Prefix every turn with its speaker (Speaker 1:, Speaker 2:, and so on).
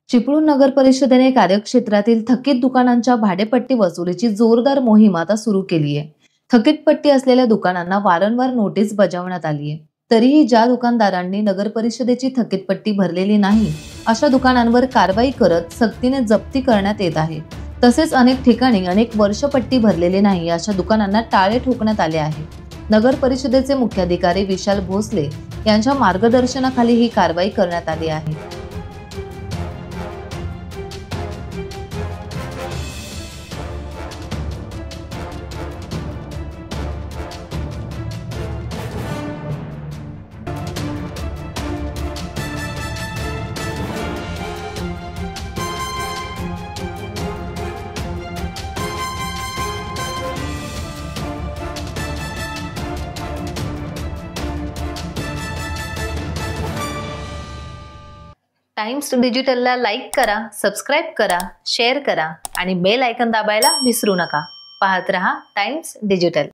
Speaker 1: चिपळूण नगर परिषदेने कार्यक्षेत्रातील थकीत दुकानांच्या भाडेपट्टी वसुलीची जोरदार मोहीम आता सुरू केली आहे। थकीत पट्टी असलेल्या दुकानांना वारंवार नोटीस बजावण्यात आली आहे। तरीही ज्या दुकानदारांनी नगर परिषदेची थकीत पट्टी भरलेली नाही अशा दुकानांवर कारवाई करत सक्तीने जप्ती करण्यात येत आहे। तसेच अनेक ठिकाणी अनेक वर्ष पट्टी भरलेली नाही अशा दुकानांना टाळे ठोकण्यात आले आहे। नगर परिषदेचे मुख्याधिकारी विशाल भोसले यांच्या मार्गदर्शनाखाली ही कारवाई करण्यात आली आहे। टाइम्स डिजिटलला लाईक करा, सबस्क्राइब करा, शेअर करा आणि बेल आयकॉन दाबायला विसरू नका। पाहत रहा टाइम्स डिजिटल।